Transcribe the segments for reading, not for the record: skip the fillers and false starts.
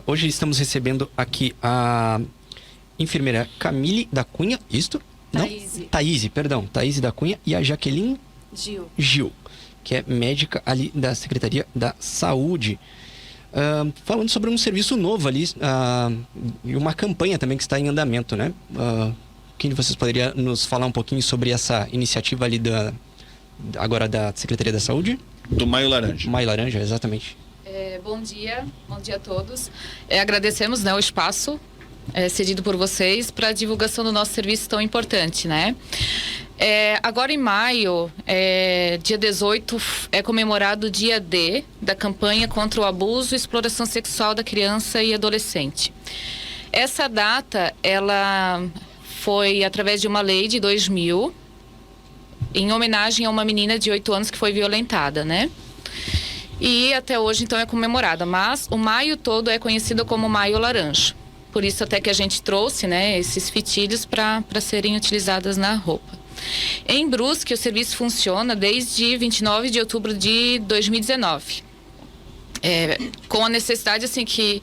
Hoje estamos recebendo aqui a enfermeira Camille da Cunha, isto? Thaís, perdão. Thaís da Cunha e a Jaqueline Gil, que é médica ali da Secretaria da Saúde. Falando sobre um serviço novo ali e uma campanha também que está em andamento, né? Quem de vocês poderia nos falar um pouquinho sobre essa iniciativa ali agora da Secretaria da Saúde? Do Maio Laranja. Maio Laranja, exatamente. Bom dia a todos. Agradecemos, né, o espaço cedido por vocês para a divulgação do nosso serviço tão importante, né? Agora em maio, dia 18, é comemorado o dia D da campanha contra o abuso e exploração sexual da criança e adolescente. Essa data, ela foi através de uma lei de 2000, em homenagem a uma menina de 8 anos que foi violentada, né? E até hoje, então, é comemorada. Mas o maio todo é conhecido como Maio Laranja. Por isso até que a gente trouxe, né, esses fitilhos para serem utilizadas na roupa. Em Brusque, o serviço funciona desde 29 de outubro de 2019. Com a necessidade, assim, que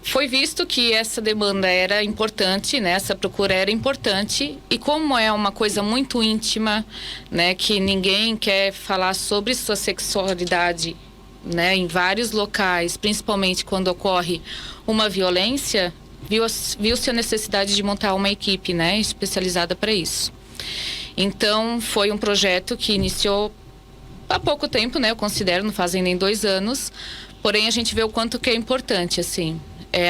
foi visto que essa demanda era importante, né? Essa procura era importante. E como é uma coisa muito íntima, né? Que ninguém quer falar sobre sua sexualidade, né? Em vários locais, principalmente quando ocorre uma violência, viu-se a necessidade de montar uma equipe, né? Especializada para isso. Então, foi um projeto que iniciou há pouco tempo, né? Eu considero, não fazem nem 2 anos. Porém, a gente vê o quanto que é importante, assim.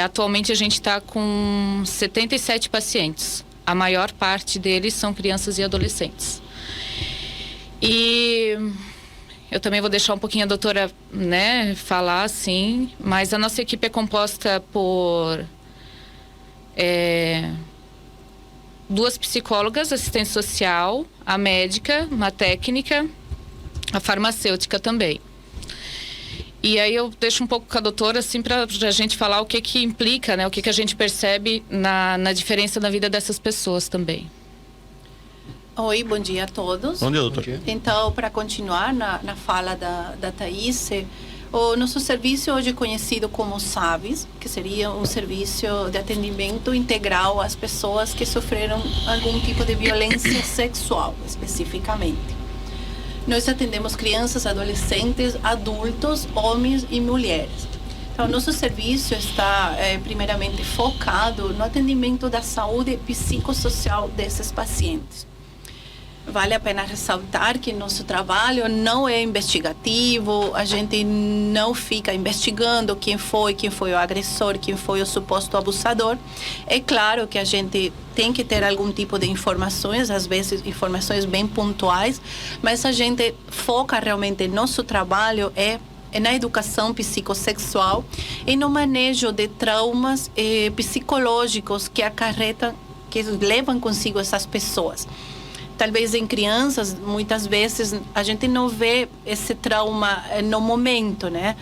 Atualmente a gente está com 77 pacientes. A maior parte deles são crianças e adolescentes. E eu também vou deixar um pouquinho a doutora, né, falar, assim, mas a nossa equipe é composta por 2 psicólogas, assistente social, a médica, uma técnica, a farmacêutica também. E aí eu deixo um pouco com a doutora, assim, para a gente falar o que implica, né? O que a gente percebe na diferença na vida dessas pessoas também. Oi, bom dia a todos. Bom dia, doutora. Então, para continuar na fala da Thaís, o nosso serviço hoje é conhecido como SAVES, que seria um serviço de atendimento integral às pessoas que sofreram algum tipo de violência sexual, especificamente. Nós atendemos crianças, adolescentes, adultos, homens e mulheres. Então, nosso serviço está, primeiramente, focado no atendimento da saúde psicossocial desses pacientes. Vale a pena ressaltar que nosso trabalho não é investigativo, a gente não fica investigando quem foi o agressor, quem foi o suposto abusador. É claro que a gente tem que ter algum tipo de informações, às vezes informações bem pontuais, mas a gente foca realmente, nosso trabalho é na educação psicossexual e no manejo de traumas psicológicos que levam consigo essas pessoas. Talvez em crianças, muitas vezes, a gente não vê esse trauma no momento, né?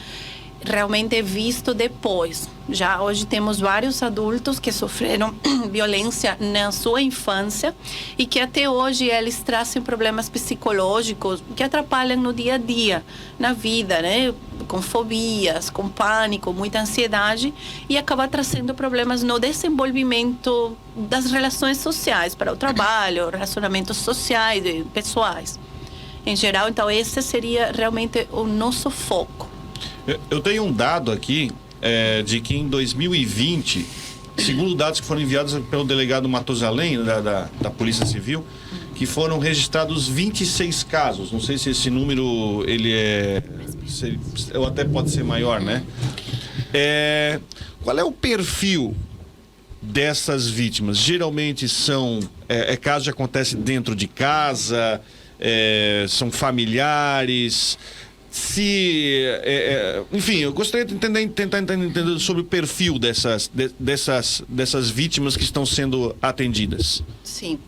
Realmente é visto depois. Já hoje temos vários adultos que sofreram violência na sua infância e que até hoje eles trazem problemas psicológicos que atrapalham no dia a dia, na vida, né? Com fobias, com pânico, muita ansiedade e acaba trazendo problemas no desenvolvimento das relações sociais, para o trabalho, relacionamentos sociais e pessoais. Em geral, então, esse seria realmente o nosso foco. Eu tenho um dado aqui de que em 2020, segundo dados que foram enviados pelo delegado Matosalém, da Polícia Civil, que foram registrados 26 casos. Não sei se esse número ou até pode ser maior, né? Qual é o perfil dessas vítimas? Geralmente são casos que acontecem dentro de casa, são familiares. Enfim, eu gostaria de tentar entender sobre o perfil dessas vítimas que estão sendo atendidas. Sim.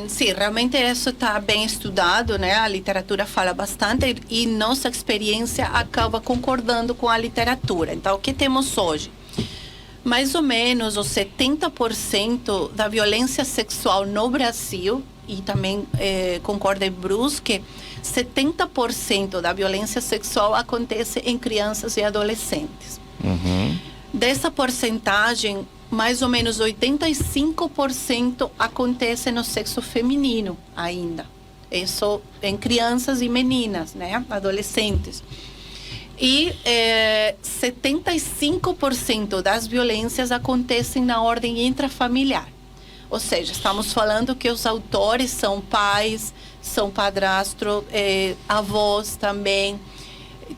Sim, realmente isso está bem estudado, né? A literatura fala bastante e nossa experiência acaba concordando com a literatura. Então, o que temos hoje? Mais ou menos os 70% da violência sexual no Brasil e também concorda em Brusque, 70% da violência sexual acontece em crianças e adolescentes. Dessa porcentagem, mais ou menos 85% acontece no sexo feminino ainda. Isso em crianças e meninas, né? Adolescentes. E 75% das violências acontecem na ordem intrafamiliar. Ou seja, estamos falando que os autores são pais, são padrasto, avós também,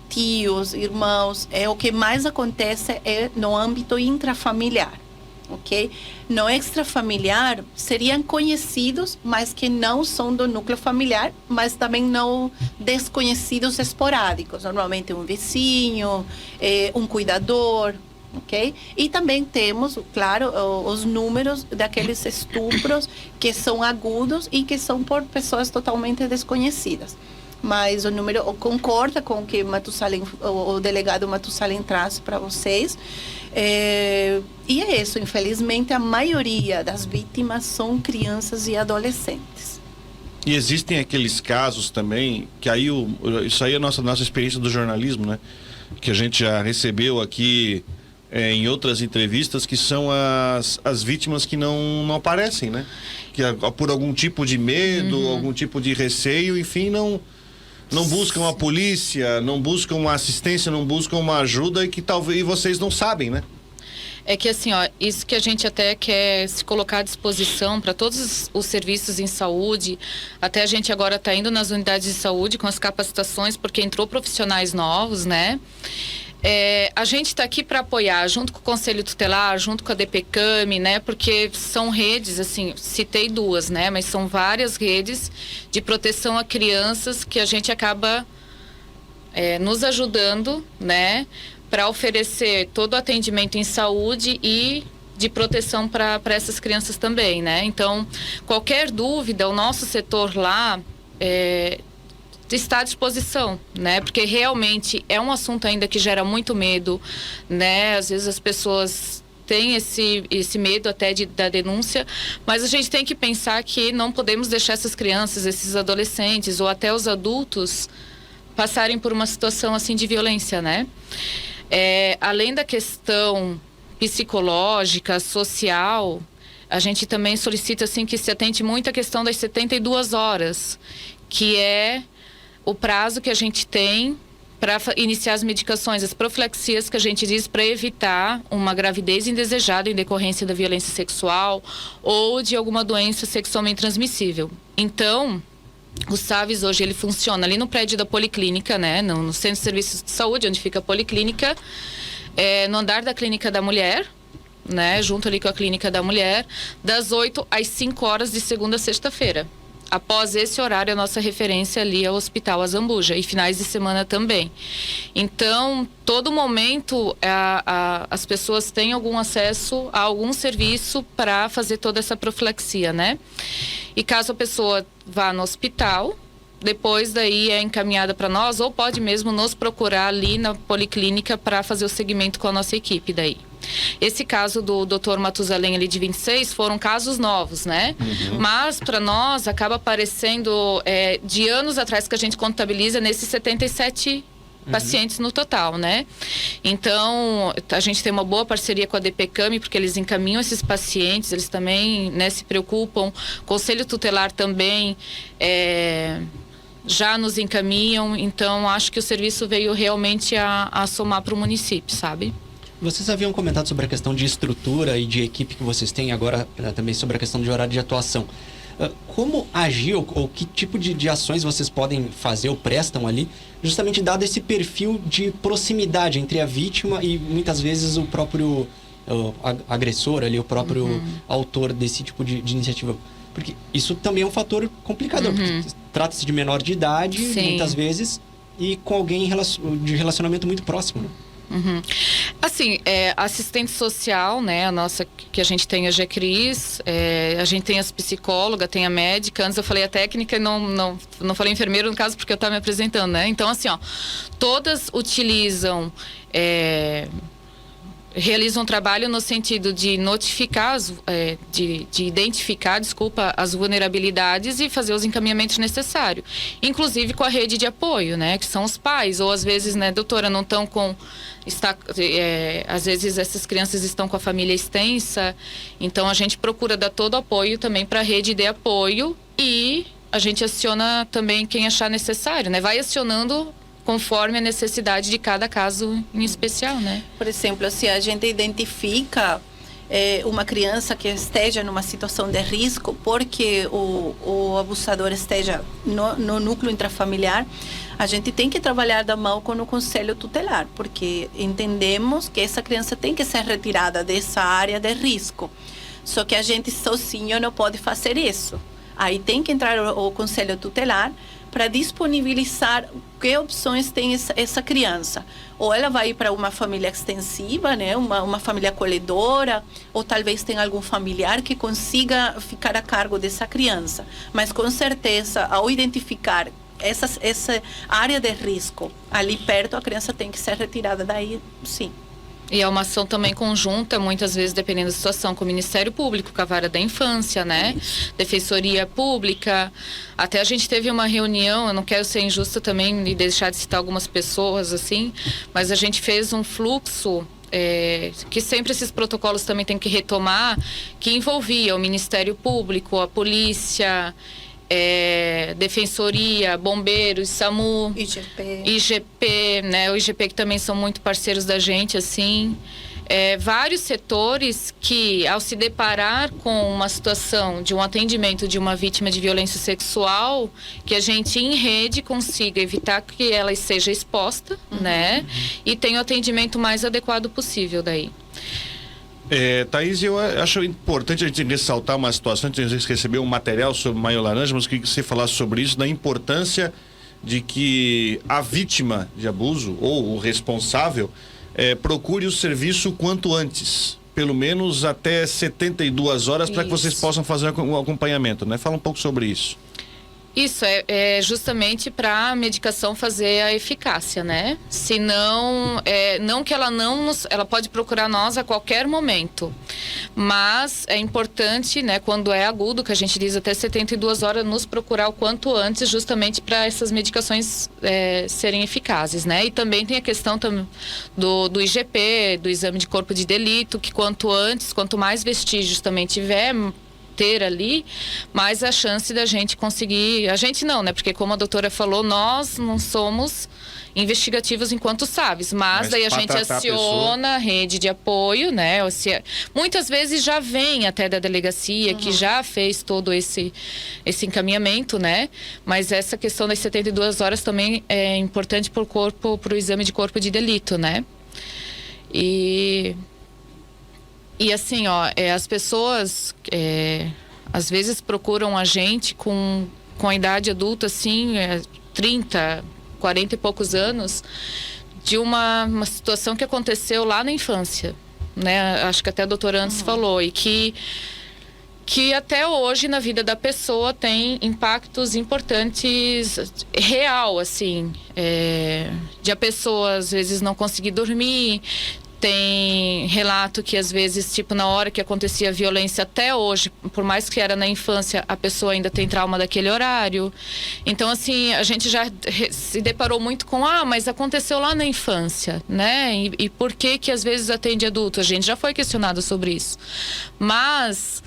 tios, irmãos. O que mais acontece é no âmbito intrafamiliar, ok? No extrafamiliar, seriam conhecidos, mas que não são do núcleo familiar, mas também não desconhecidos esporádicos. Normalmente um vizinho, um cuidador, ok? E também temos, claro, os números daqueles estupros que são agudos e que são por pessoas totalmente desconhecidas. Mas o número concorda com o que o delegado Matusalem traz para vocês. E é isso, infelizmente a maioria das vítimas são crianças e adolescentes. E existem aqueles casos também, que aí isso aí é a nossa experiência do jornalismo, né? Que a gente já recebeu aqui em outras entrevistas, que são as vítimas que não aparecem, né? Que por algum tipo de medo, algum tipo de receio, enfim, não buscam a polícia, não buscam uma assistência, não buscam uma ajuda, e que talvez vocês não sabem, né? É que assim, ó, isso que a gente até quer se colocar à disposição para todos os serviços em saúde. Até a gente agora está indo nas unidades de saúde com as capacitações, porque entrou profissionais novos, né? A gente está aqui para apoiar, junto com o Conselho Tutelar, junto com a DPCAM, né? Porque são redes, assim, citei duas, né? Mas são várias redes de proteção a crianças que a gente acaba nos ajudando, né? Para oferecer todo o atendimento em saúde e de proteção para essas crianças também, né? Então, qualquer dúvida, o nosso setor lá está à disposição, né? Porque realmente é um assunto ainda que gera muito medo, né? Às vezes as pessoas têm esse medo até da denúncia, mas a gente tem que pensar que não podemos deixar essas crianças, esses adolescentes ou até os adultos passarem por uma situação assim de violência, né? Além da questão psicológica, social, a gente também solicita assim que se atente muito à questão das 72 horas, que é o prazo que a gente tem para iniciar as medicações, as profilaxias que a gente diz para evitar uma gravidez indesejada em decorrência da violência sexual ou de alguma doença sexualmente transmissível. Então, o SAVES hoje ele funciona ali no prédio da Policlínica, né? No Centro de Serviços de Saúde, onde fica a Policlínica, no andar da Clínica da Mulher, né? Junto ali com a Clínica da Mulher, das 8 às 5 horas de segunda a sexta-feira. Após esse horário, a nossa referência ali é o Hospital Azambuja, e finais de semana também. Então, todo momento, as pessoas têm algum acesso a algum serviço para fazer toda essa profilaxia, né? E caso a pessoa vá no hospital, depois daí é encaminhada para nós, ou pode mesmo nos procurar ali na Policlínica para fazer o segmento com a nossa equipe daí. Esse caso do Dr. Matusalem ali de 26 foram casos novos, né? Mas para nós acaba aparecendo de anos atrás que a gente contabiliza nesses 77 pacientes no total, né? Então, a gente tem uma boa parceria com a DPCAM, porque eles encaminham esses pacientes, eles também, né, se preocupam. Conselho Tutelar também já nos encaminham. Então, acho que o serviço veio realmente a somar para o município, sabe? Vocês haviam comentado sobre a questão de estrutura e de equipe que vocês têm, agora também sobre a questão de horário de atuação. Como agir ou que tipo de ações vocês podem fazer ou prestam ali, justamente dado esse perfil de proximidade entre a vítima e muitas vezes o próprio agressor ali, o próprio autor desse tipo de iniciativa? Porque isso também é um fator complicador, porque trata-se de menor de idade, sim, muitas vezes, e com alguém de relacionamento muito próximo, né? Assim, assistente social, né, a nossa, que a gente tem a G-Cris, a gente tem as psicólogas, tem a médica. Antes eu falei a técnica e não falei enfermeiro no caso porque eu estava me apresentando, né? Então, assim, ó, todas utilizam realiza um trabalho no sentido de notificar, de identificar, as vulnerabilidades e fazer os encaminhamentos necessários. Inclusive com a rede de apoio, né? Que são os pais. Ou às vezes, né, doutora, não estão com... às vezes essas crianças estão com a família extensa. Então a gente procura dar todo o apoio também para a rede de apoio e a gente aciona também quem achar necessário, né? Vai acionando conforme a necessidade de cada caso em especial, né? Por exemplo, se a gente identifica uma criança que esteja numa situação de risco porque o abusador esteja no núcleo intrafamiliar, a gente tem que trabalhar da mão com o conselho tutelar, porque entendemos que essa criança tem que ser retirada dessa área de risco. Só que a gente sozinho não pode fazer isso. Aí tem que entrar o conselho tutelar para disponibilizar que opções tem essa criança. Ou ela vai para uma família extensiva, né? uma família acolhedora, ou talvez tenha algum familiar que consiga ficar a cargo dessa criança. Mas com certeza, ao identificar essa área de risco ali perto, a criança tem que ser retirada daí, sim. E é uma ação também conjunta, muitas vezes, dependendo da situação, com o Ministério Público, com a Vara da Infância, né? Isso. Defensoria Pública. Até a gente teve uma reunião, eu não quero ser injusta também e deixar de citar algumas pessoas, assim, mas a gente fez um fluxo, que sempre esses protocolos também tem que retomar, que envolvia o Ministério Público, a polícia... Defensoria, Bombeiros, SAMU, IGP, né? O IGP que também são muito parceiros da gente, assim. Vários setores que, ao se deparar com uma situação de um atendimento de uma vítima de violência sexual, que a gente em rede consiga evitar que ela seja exposta, né? E tenha o atendimento mais adequado possível daí. Thaís, eu acho importante a gente ressaltar uma situação. A gente recebeu um material sobre o Maio Laranja, mas queria que você falasse sobre isso, da importância de que a vítima de abuso ou o responsável procure o serviço o quanto antes, pelo menos até 72 horas, para que vocês possam fazer um acompanhamento, né? Fala um pouco sobre isso. Isso é justamente para a medicação fazer a eficácia, né? Senão, não que ela ela pode procurar nós a qualquer momento, mas é importante, né, quando é agudo, que a gente diz até 72 horas, nos procurar o quanto antes, justamente para essas medicações serem eficazes, né? E também tem a questão do IGP, do exame de corpo de delito, que quanto antes, quanto mais vestígios também tiver ter ali, mais a chance da gente conseguir... A gente não, né? Porque como a doutora falou, nós não somos investigativos enquanto SAVs, mas daí a gente aciona a rede de apoio, né? Muitas vezes já vem até da delegacia, que já fez todo esse encaminhamento, né? Mas essa questão das 72 horas também é importante para o exame de corpo de delito, né? E assim, as pessoas às vezes procuram a gente com a idade adulta, assim, 30, 40 e poucos anos, de uma situação que aconteceu lá na infância, né? Acho que até a doutora antes falou, e que até hoje na vida da pessoa tem impactos importantes, real, assim, de a pessoa às vezes não conseguir dormir. Tem relato que às vezes, tipo, na hora que acontecia a violência, até hoje, por mais que era na infância, a pessoa ainda tem trauma daquele horário. Então, assim, a gente já se deparou muito com, mas aconteceu lá na infância, né? E por que às vezes atende adulto? A gente já foi questionado sobre isso. Mas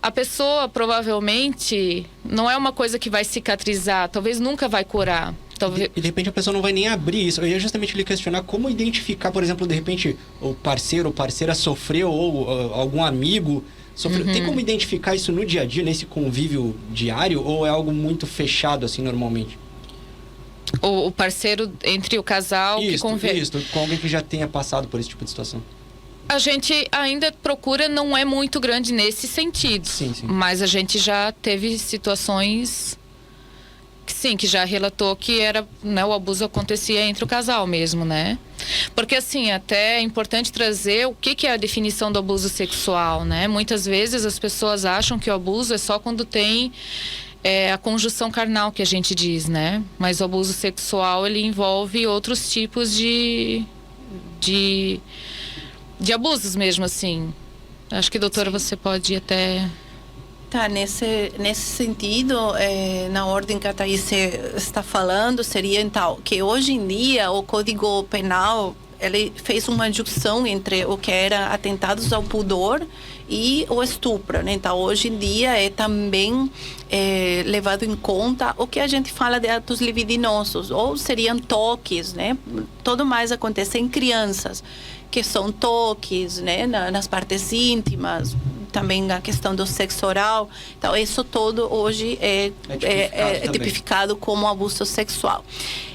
a pessoa, provavelmente, não é uma coisa que vai cicatrizar, talvez nunca vai curar. E de repente a pessoa não vai nem abrir isso. Eu ia justamente lhe questionar como identificar, por exemplo, de repente o parceiro ou parceira sofreu ou algum amigo sofreu. Tem como identificar isso no dia a dia, nesse convívio diário, ou é algo muito fechado assim normalmente? O parceiro entre o casal isso, que convive. Isso, com alguém que já tenha passado por esse tipo de situação. A gente ainda procura, não é muito grande nesse sentido. Sim. Mas a gente já teve situações... Sim, que já relatou que era, né, o abuso acontecia entre o casal mesmo, né? Porque, assim, até é importante trazer o que é a definição do abuso sexual, né? Muitas vezes as pessoas acham que o abuso é só quando tem a conjunção carnal, que a gente diz, né? Mas o abuso sexual, ele envolve outros tipos de de abusos mesmo, assim. Acho que, doutora, você pode até... Tá, nesse sentido, na ordem que a Thaís está falando, seria então que hoje em dia o Código Penal ele fez uma junção entre o que era atentados ao pudor e o estupro, né? Então hoje em dia é também levado em conta o que a gente fala de atos libidinosos, ou seriam toques, né? Tudo mais acontece em crianças, que são toques, né? Nas partes íntimas, também a questão do sexo oral. Então isso todo hoje é tipificado como abuso sexual.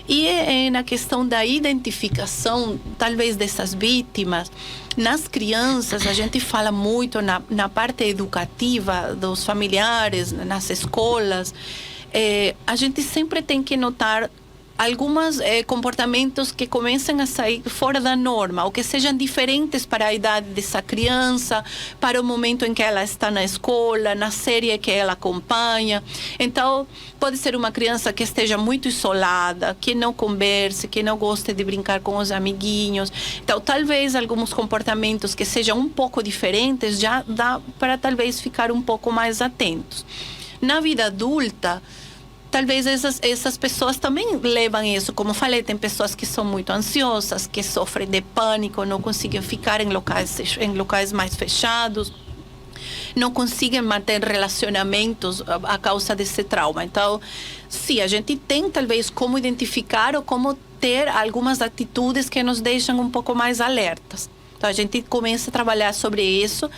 E na questão da identificação, talvez, dessas vítimas, nas crianças, a gente fala muito na parte educativa dos familiares, nas escolas, a gente sempre tem que notar alguns comportamentos que começam a sair fora da norma, ou que sejam diferentes para a idade dessa criança, para o momento em que ela está na escola, na série que ela acompanha. Então, pode ser uma criança que esteja muito isolada, que não converse, que não goste de brincar com os amiguinhos. Então, talvez alguns comportamentos que sejam um pouco diferentes, já dá para talvez ficar um pouco mais atentos. Na vida adulta, talvez essas pessoas também levam isso. Como falei, tem pessoas que são muito ansiosas, que sofrem de pânico, não conseguem ficar em locais mais fechados, não conseguem manter relacionamentos a causa desse trauma. Então, sim, a gente tem talvez como identificar ou como ter algumas atitudes que nos deixam um pouco mais alertas. Então, a gente começa a trabalhar sobre isso.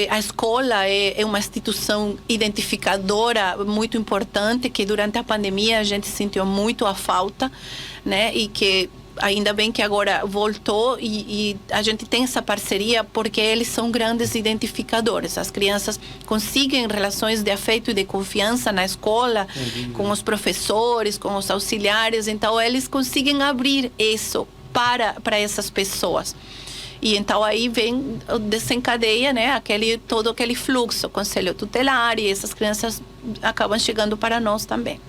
A escola é uma instituição identificadora muito importante, que durante a pandemia a gente sentiu muito a falta, né? E que ainda bem que agora voltou e a gente tem essa parceria, porque eles são grandes identificadores. As crianças conseguem relações de afeto e de confiança na escola, com os professores, com os auxiliares. Então, eles conseguem abrir isso para essas pessoas. E então aí desencadeia, né, todo aquele fluxo, conselho tutelar, e essas crianças acabam chegando para nós também.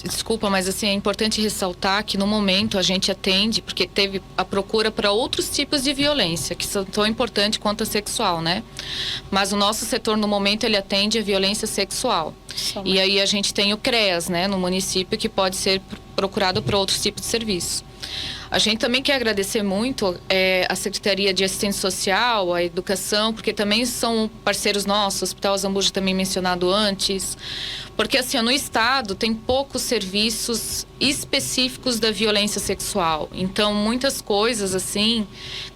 Desculpa, mas assim, é importante ressaltar que no momento a gente atende, porque teve a procura para outros tipos de violência, que são tão importantes quanto a sexual, né? Mas o nosso setor no momento ele atende a violência sexual. E aí a gente tem o CREAS, né, no município, que pode ser procurado para outros tipos de serviço. A gente também quer agradecer muito a Secretaria de Assistência Social, a Educação, porque também são parceiros nossos, o Hospital Zambuja também mencionado antes, porque assim, no estado tem poucos serviços específicos da violência sexual. Então, muitas coisas assim,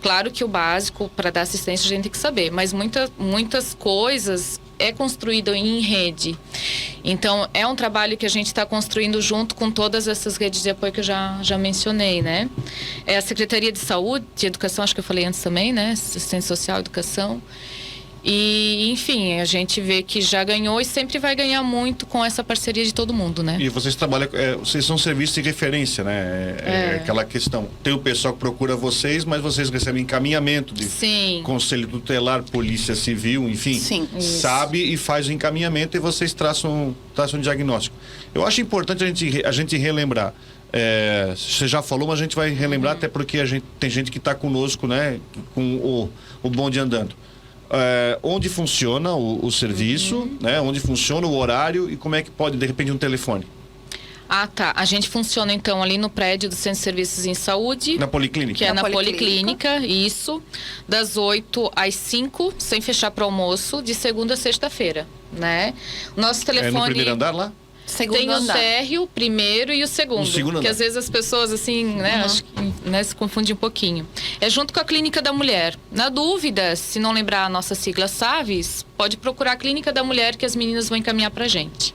claro que o básico para dar assistência a gente tem que saber, mas muitas coisas é construído em rede. Então, é um trabalho que a gente está construindo junto com todas essas redes de apoio que eu já mencionei, né? É a Secretaria de Saúde, de Educação, acho que eu falei antes também, né? Assistência Social, Educação. E, enfim, a gente vê que já ganhou e sempre vai ganhar muito com essa parceria de todo mundo, né? E vocês trabalham, vocês são serviços de referência, né? Aquela questão. Tem o pessoal que procura vocês, mas vocês recebem encaminhamento de Conselho Tutelar, Polícia Civil, enfim. Sim, sabe e faz o encaminhamento e vocês traçam um diagnóstico. Eu acho importante a gente relembrar. Você já falou, mas a gente vai relembrar, até porque tem gente que está conosco, né? Com o bonde andando. Onde funciona o serviço, né? Onde funciona o horário e como é que pode, de repente, um telefone? Ah, tá. A gente funciona, então, ali no prédio do Centro de Serviços em Saúde. Na Policlínica. Que é na Policlínica, isso. Das 8 às 5, sem fechar para almoço, de segunda a sexta-feira, né? Nosso telefone... no primeiro andar lá? Tem o térreo, o primeiro e o segundo. Porque às vezes as pessoas, assim, né, acho que, né, se confundem um pouquinho. É junto com a Clínica da Mulher. Na dúvida, se não lembrar a nossa sigla SAVES, pode procurar a Clínica da Mulher, que as meninas vão encaminhar pra gente.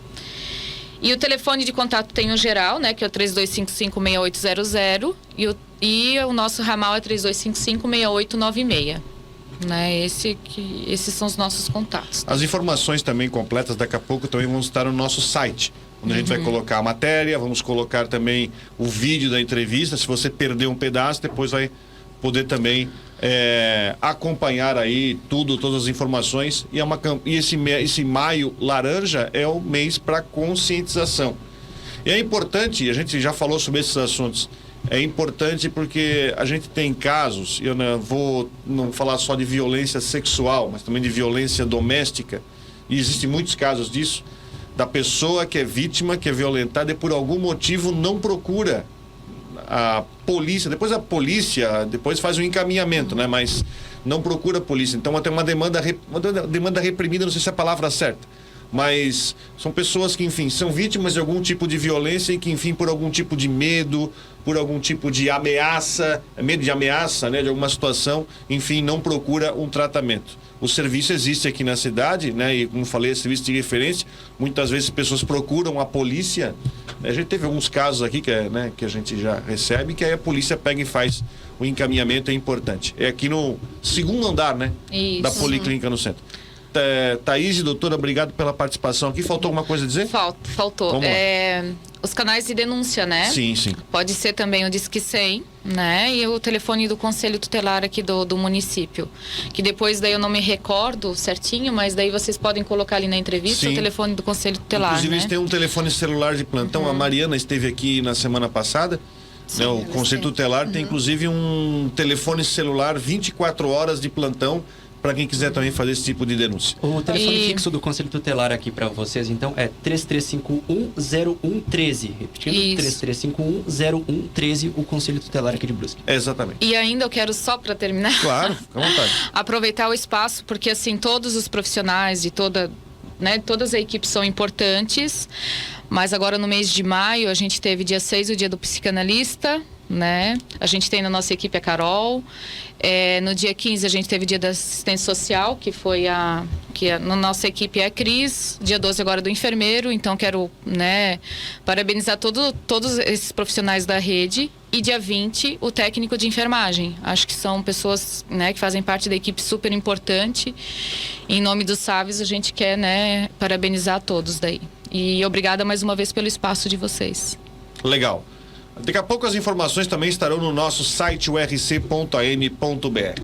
E o telefone de contato tem o geral, né, que é o 3255-6800. E o nosso ramal é 3255-6896. Né? Esses são os nossos contatos. As informações também completas daqui a pouco também vão estar no nosso site, onde a gente vai colocar a matéria, vamos colocar também o vídeo da entrevista. Se você perdeu um pedaço, depois vai poder também acompanhar aí todas as informações. E esse maio laranja é o mês para conscientização. E é importante, a gente já falou sobre esses assuntos, é importante porque a gente tem casos, eu não vou não falar só de violência sexual, mas também de violência doméstica, e existem muitos casos disso, da pessoa que é vítima, que é violentada e por algum motivo não procura a polícia. Depois a polícia faz um encaminhamento, né? Mas não procura a polícia. Então tem uma demanda reprimida, não sei se é a palavra certa. Mas são pessoas que, enfim, são vítimas de algum tipo de violência e que, enfim, por algum tipo de medo, por algum tipo de ameaça, medo de ameaça, né, de alguma situação, enfim, não procura um tratamento. O serviço existe aqui na cidade, né, e como falei, é serviço de referência. Muitas vezes as pessoas procuram a polícia. A gente teve alguns casos aqui que a gente já recebe, que aí a polícia pega e faz o encaminhamento, é importante. É aqui no segundo andar, né, Isso. da Policlínica no centro. Thaís, doutora, obrigado pela participação aqui. Faltou alguma coisa a dizer? Faltou. Os canais de denúncia, né? Sim, sim. Pode ser também o Disque 100, né? E o telefone do Conselho Tutelar aqui do município. Que depois daí eu não me recordo certinho, mas daí vocês podem colocar ali na entrevista. Sim. O telefone do Conselho Tutelar, inclusive, né? eles têm um telefone celular de plantão. A Mariana esteve aqui na semana passada. Sim, né? O Conselho Tutelar tem inclusive um telefone celular 24 horas de plantão para quem quiser também fazer esse tipo de denúncia. O telefone fixo do Conselho Tutelar aqui para vocês, então, é 3351-0113. Repetindo, 3351-0113, o Conselho Tutelar aqui de Brusque. Exatamente. E ainda eu quero, só para terminar... Claro, fica à vontade. Aproveitar o espaço, porque assim, todos os profissionais de todas as equipes são importantes, mas agora no mês de maio, a gente teve dia 6 o dia do psicanalista, né? A gente tem na nossa equipe a Carol. No dia 15 a gente teve o dia da assistência social, que foi na nossa equipe é a Cris. Dia 12 agora do enfermeiro. Então quero, né, parabenizar todos esses profissionais da rede. E dia 20 o técnico de enfermagem. Acho que são pessoas, né, que fazem parte da equipe super importante. Em nome dos Saves a gente quer, né, parabenizar todos daí. E obrigada mais uma vez pelo espaço de vocês. Legal. Daqui a pouco as informações também estarão no nosso site urc.am.br.